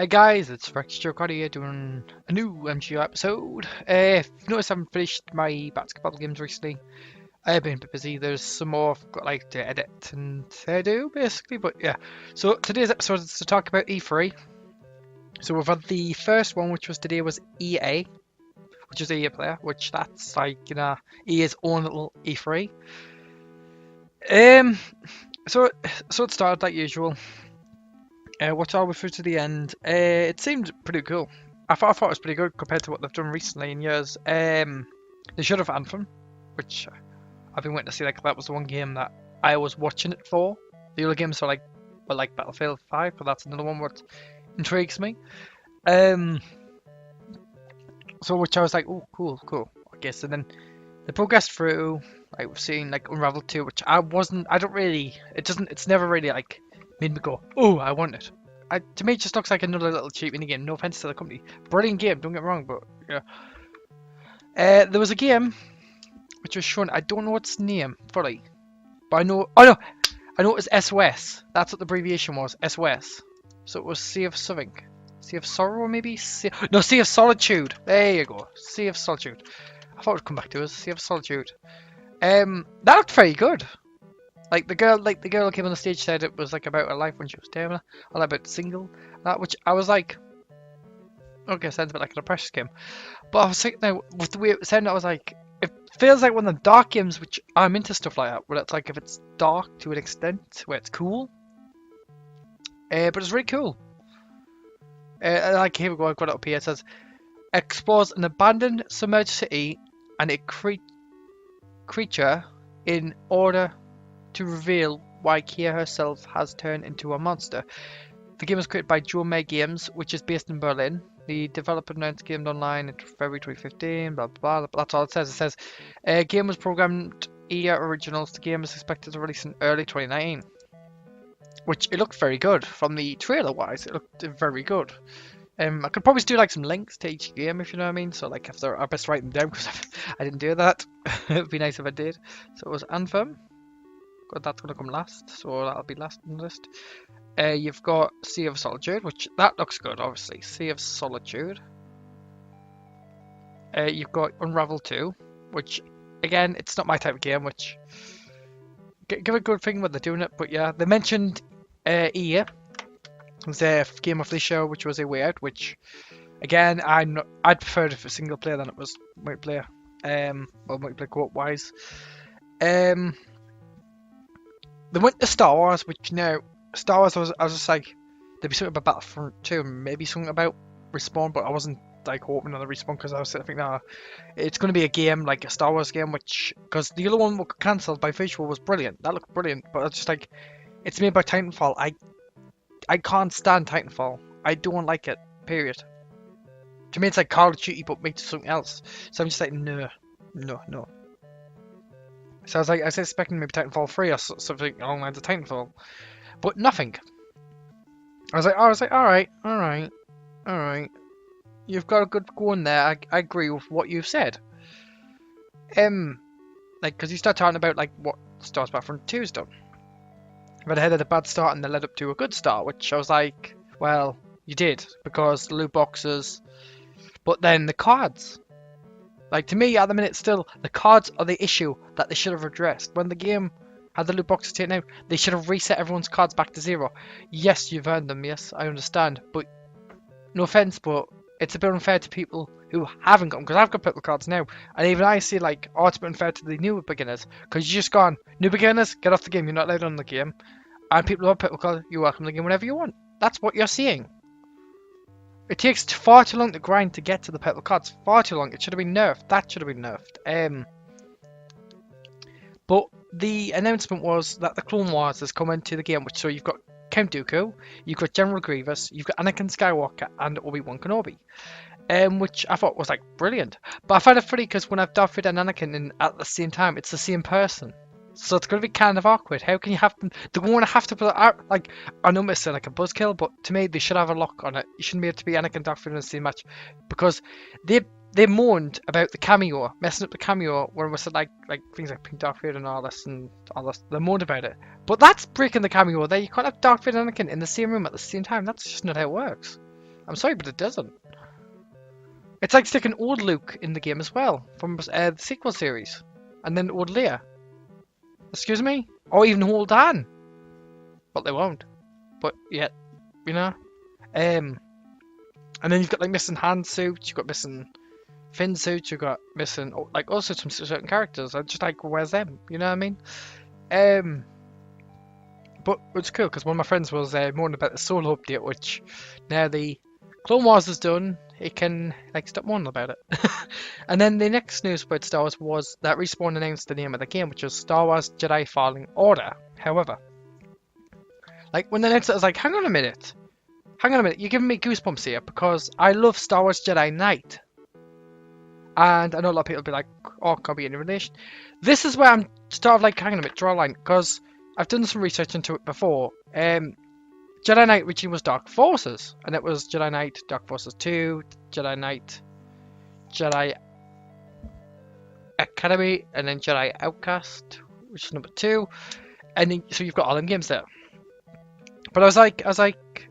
Hey guys, it's RexJerichoHardy here doing a new MGR episode. If you've noticed, I haven't finished my basketball games recently. I've been a bit busy. There's some more I've got like to edit and do basically, but yeah. So today's episode is to talk about E3. So we've had the first one, which was today, was EA, which is EA Player, which that's like EA's own little E3. So it started like usual. Watch all the way through to the end. It seemed pretty cool. I thought it was pretty good compared to what they've done recently in years. They should have Anthem, which I've been waiting to see. Like that was the one game that I was watching it for. The other games were like Battlefield 5, but that's another one that intrigues me. So which I was like, oh, cool. I guess, and then they progressed through. Like we've seen like Unravel 2, which it's never really like made me go, oh, I want it. To me, it just looks like another little cheap mini game. No offense to the company, brilliant game. Don't get me wrong, but yeah. There was a game which was shown. I don't know its name fully, but I know. Oh no, I know it was SOS. That's what the abbreviation was. SOS. So it was Sea of something. Sea of Sorrow, maybe. Sea of Solitude. There you go. Sea of Solitude. I thought it would come back to us. Sea of Solitude. That looked very good. Like the girl who came on the stage said it was like about her life when she was down, or about single, that, which I was like, okay, sounds a bit like a depression game. But I was thinking now, with the way it was sounding, I was like, it feels like one of the dark games, which I'm into stuff like that, where it's like if it's dark to an extent, where it's cool. But it's really cool. Like here we go, I've got it up here. It says, explores an abandoned submerged city and a creature in order to reveal why Kia herself has turned into a monster. The game was created by Jericho Games, which is based in Berlin. The developer announced the game online in February 2015, blah, blah, blah. That's all it says. It says, game was programmed EA Originals. The game is expected to release in early 2019. Which, it looked very good. From the trailer-wise, it looked very good. I could probably do like some links to each game, if you know what I mean. So like, if I best write them down, because I didn't do that. It would be nice if I did. So it was Anthem. That's going to come last, so that'll be last on the list. You've got Sea of Solitude, which that looks good, obviously. Sea of Solitude. You've got Unravel 2, which, again, it's not my type of game, which give a good thing when they're doing it, but yeah, they mentioned EA. It was their game of the show, which was A Way Out, which, again, I'd prefer it if it was single player than it was multiplayer. Well, multiplayer co-op-wise. They went to Star Wars, which now Star Wars I was just like, there'd be something about Battlefront 2, maybe something about Respawn, but I wasn't like hoping on the Respawn because I was thinking, nah, it's going to be a game like a Star Wars game, which, because the other one was cancelled by Visual was brilliant. That looked brilliant, but it's just like, it's made by Titanfall. I can't stand Titanfall. I don't like it. Period. To me, it's like Call of Duty, but made to something else. So I'm just like, no. So I was expecting maybe Titanfall 3 or something along the lines of Titanfall, but nothing. I was like, all right. You've got a good going there. I agree with what you've said. Like, because you start talking about like what Star Wars Battlefront 2's done. But I had a bad start and they led up to a good start, which I was like, well, you did, because the loot boxes, but then the cards. Like, to me, at the minute, still, the cards are the issue that they should have addressed. When the game had the loot boxes taken out, they should have reset everyone's cards back to 0. Yes, you've earned them, yes, I understand. But, no offense, but it's a bit unfair to people who haven't got them. Because I've got purple cards now. And even I see, like, oh, it's a bit unfair to the new beginners. Because you're just gone, new beginners, get off the game. You're not allowed on the game. And people who have purple cards, you're welcome to the game whenever you want. That's what you're seeing. It takes far too long to grind to get to the purple cards. Far too long. It should have been nerfed. That should have been nerfed. But the announcement was that the Clone Wars has come into the game. So you've got Count Dooku, you've got General Grievous, you've got Anakin Skywalker, and Obi-Wan Kenobi. Which I thought was like brilliant. But I find it funny because when I've Darth Vader and Anakin in at the same time, it's the same person. So it's going to be kind of awkward. How can you have them? They're going to have to put out, like, I know it's like a buzzkill, but to me, they should have a lock on it. You shouldn't be able to be Anakin and Darth Vader in the same match, because they moaned about the cameo, messing up the cameo, where it was like things like Pink Darth Vader and all this. They moaned about it. But that's breaking the cameo there. You can't have Darth Vader and Anakin in the same room at the same time. That's just not how it works. I'm sorry, but it doesn't. It's like sticking old Luke in the game as well, from the sequel series. And then old Leia. Excuse me? Or even old Han. But they won't. But yet, you know? And then you've got like missing Han suits, you've got missing Finn suits, you've got missing like also some certain characters. I'm just like, where's them? You know what I mean? But it's cool because one of my friends was moaning about the solo update, which now the Clone Wars is done, he can like stop moaning about it. And then the next news about Star Wars was that Respawn announced the name of the game, which was Star Wars Jedi Fallen Order. However, like when they announced it, I was like, hang on a minute, you're giving me goosebumps here because I love Star Wars Jedi Knight. And I know a lot of people will be like, oh, can't be any relation. This is where I'm sort of like, hang on a minute, draw a line, because I've done some research into it before. Jedi Knight originally was Dark Forces, and it was Jedi Knight, Dark Forces 2, Jedi Knight, Jedi Academy, and then Jedi Outcast, which is number 2. And then, so you've got all them games there. But I was like,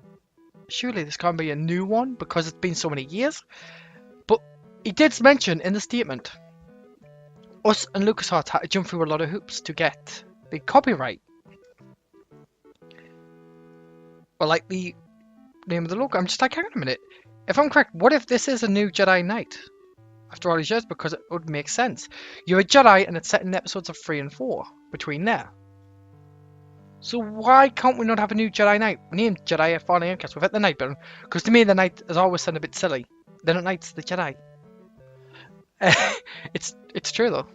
surely this can't be a new one because it's been so many years. But he did mention in the statement, us and LucasArts had to jump through a lot of hoops to get the copyright. Or like the name of the logo. I'm just like, hang on a minute. If I'm correct, what if this is a new Jedi Knight? After all these years, because it would make sense. You're a Jedi and it's set in episodes of 3 and 4 between there. So why can't we not have a new Jedi Knight? We named Jedi Fallen Outcast without the Knight bit. Because to me the Knight has always sounded a bit silly. They're not Knights, the Jedi. It's true though.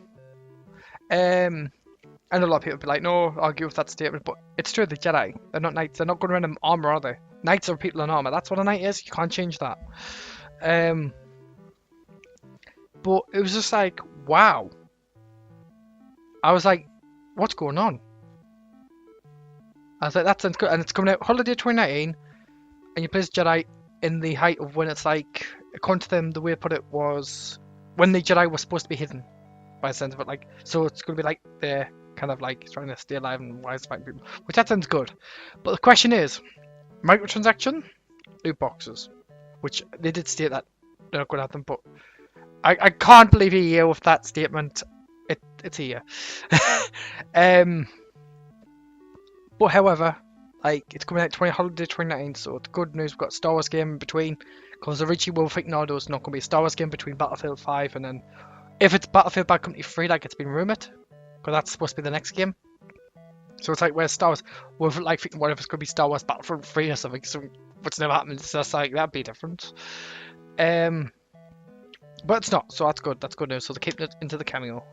I know a lot of people be like, no, argue with that statement, but it's true, the Jedi. They're not Knights. They're not going around in armor, are they? Knights are people in armor. That's what a Knight is. You can't change that. But it was just like, wow. I was like, what's going on? I was like, that sounds good. And it's coming out holiday 2019, and you play as Jedi in the height of when it's like, according to them, the way I put it was when the Jedi was supposed to be hidden, by the sense of it. Like, so it's going to be like they're kind of like trying to stay alive and wise fighting people, which that sounds good. But the question is, microtransaction, loot boxes, which they did state that they're not going to have them, but I can't believe a year with that statement. It's a year. But however, like it's coming out holiday 2019, so it's good news. We've got a Star Wars game in between, because originally we were thinking, no, there's not going to be a Star Wars game between Battlefield 5 and then if it's Battlefield Bad Company 3, like it's been rumoured, because that's supposed to be the next game. So it's like, where's Star Wars? We're like thinking, what if it's going to be Star Wars Battlefront 3 or something? So what's never happened? So it's like, that'd be different. But it's not, so that's good. That's good news. So they're keeping it into the cameo.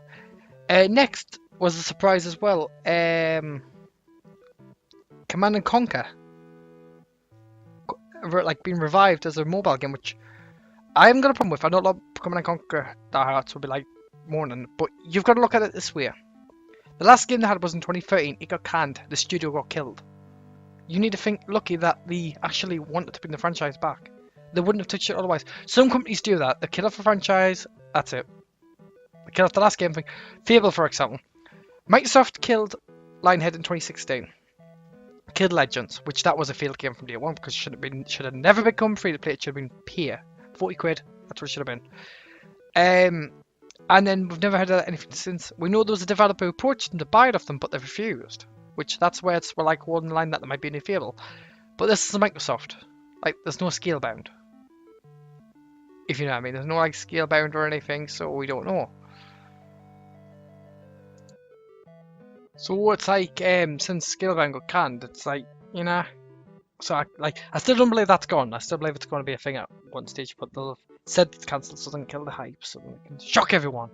Next was a surprise as well. Command and Conquer, like being revived as a mobile game, which I haven't got a problem with. I don't love Command and Conquer diehards will be like mourning, but you've got to look at it this way. The last game they had was in 2013. It got canned. The studio got killed. You need to think lucky that they actually wanted to bring the franchise back. They wouldn't have touched it otherwise. Some companies do that. They kill off a franchise. That's it. They kill off the last game thing. Fable, for example. Microsoft killed Lionhead in 2016. Killed Legends, which that was a failed game from day one because it should have never become free to play. It should have been pay. 40 quid. That's what it should have been. And then we've never heard of anything since. We know there was a developer who approached them to buy it off them, but they refused. Which that's where we're like one line that there might be any Fable. But this is a Microsoft. Like there's no scale bound. If you know what I mean. There's no like scale bound or anything, so we don't know. So it's like since Scalebound got canned, it's like, you know, so I still don't believe that's gone. I still believe it's going to be a thing at one stage, but they'll said it's cancelled so they can kill the hype, so they can shock everyone.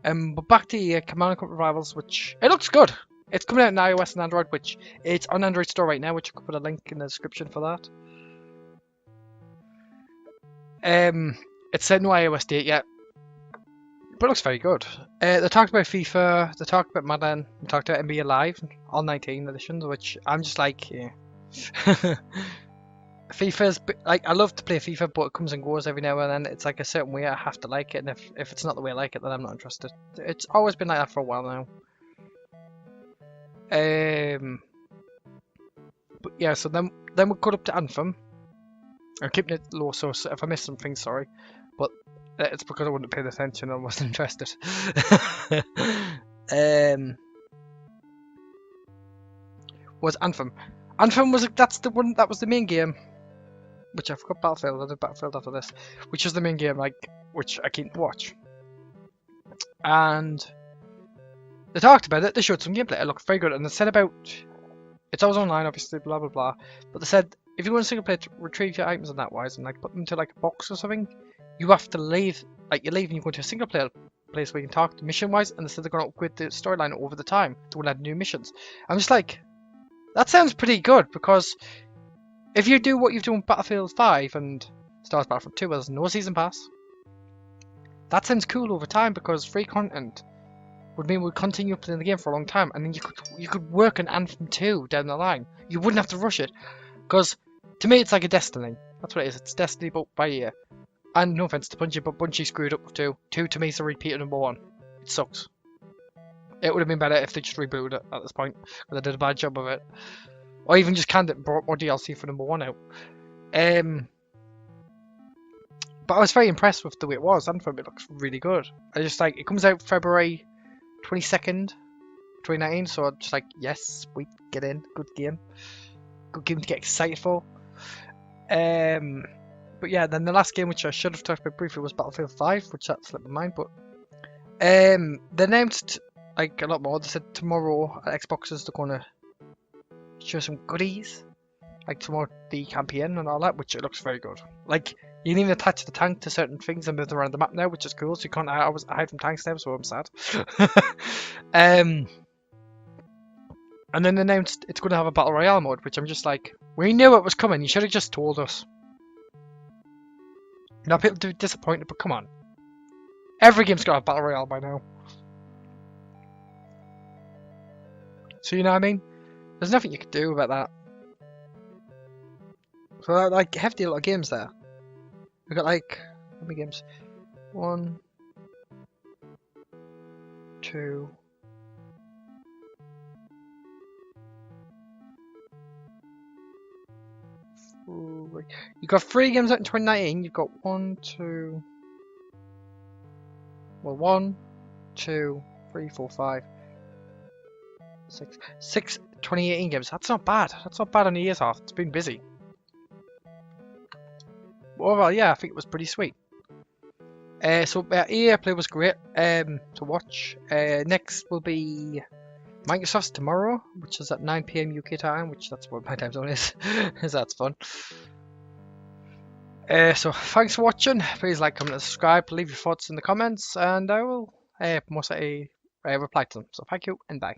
But back to Command & Conquer Rivals, which it looks good. It's coming out in iOS and Android, which it's on Android Store right now, which I could put a link in the description for that. It's said no iOS date yet. But it looks very good. They talked about FIFA, they talked about Madden, they talked about NBA Live, all 19 editions, which I'm just like, yeah. FIFA's, like, I love to play FIFA, but it comes and goes every now and then. It's like a certain way I have to like it, and if it's not the way I like it, then I'm not interested. It's always been like that for a while now. But yeah, so then we cut up to Anthem. I'm keeping it low, so if I miss something, sorry. But it's because I wouldn't have paid attention and wasn't interested. Was Anthem. Anthem was that's the one that was the main game. Which I forgot Battlefield. I did Battlefield after this, which was the main game, like which I can't watch. And they talked about it. They showed some gameplay. It looked very good, and they said about it's always online, obviously, blah blah blah. But they said if you want to single player to retrieve your items and that wise, and like put them to like a box or something, you have to leave. Like you leave and you go to a single player place where you can talk mission wise, and they said they're going to upgrade the storyline over the time to add new missions. I'm just like, that sounds pretty good because if you do what you've done with Battlefield 5 and Star Wars Battlefront 2, where there's no season pass, that sounds cool over time because free content would mean we'd continue playing the game for a long time, and then you could work an Anthem 2 down the line. You wouldn't have to rush it, because to me it's like a Destiny. That's what it is. It's Destiny but by year. And no offense to Bungie, but Bungie screwed up with 2. 2 to me is a repeat of number 1. It sucks. It would have been better if they just rebooted it at this point, but they did a bad job of it. Or even just canned it and brought more DLC for number 1 out. But I was very impressed with the way it was. Anthem, it looks really good. I just like, it comes out February 22nd, 2019, so I'm just like, yes, we get in. Good game. Good game to get excited for. But yeah, then the last game, which I should have talked about briefly, was Battlefield 5, which that slipped my mind, but they announced like a lot more. They said tomorrow at Xboxes they're gonna show some goodies, like tomorrow the campaign and all that, which it looks very good. Like, you can even attach the tank to certain things and move them around the map now, which is cool, so you can't always hide from tanks now, so I'm sad. And then they announced it's going to have a Battle Royale mode, which I'm just like, we knew it was coming, you should have just told us. Now people do disappointed, but come on. Every game's got a Battle Royale by now. So you know what I mean? There's nothing you can do about that. So like hefty lot of games there. We've got like, how many games? 1, 2. You've got 3 games out in 2019. You've got 1, 2. Well, 1, 2, 3, 4, 5, 6 2018 games. That's not bad. That's not bad on the year's half. It's been busy. Overall, yeah, I think it was pretty sweet. So EA Play was great to watch. Next will be Microsoft's tomorrow, which is at 9 PM UK time, which that's what my time zone is. That's fun. So thanks for watching. Please like, comment, and subscribe. Leave your thoughts in the comments, and I will most likely reply to them. So thank you and bye.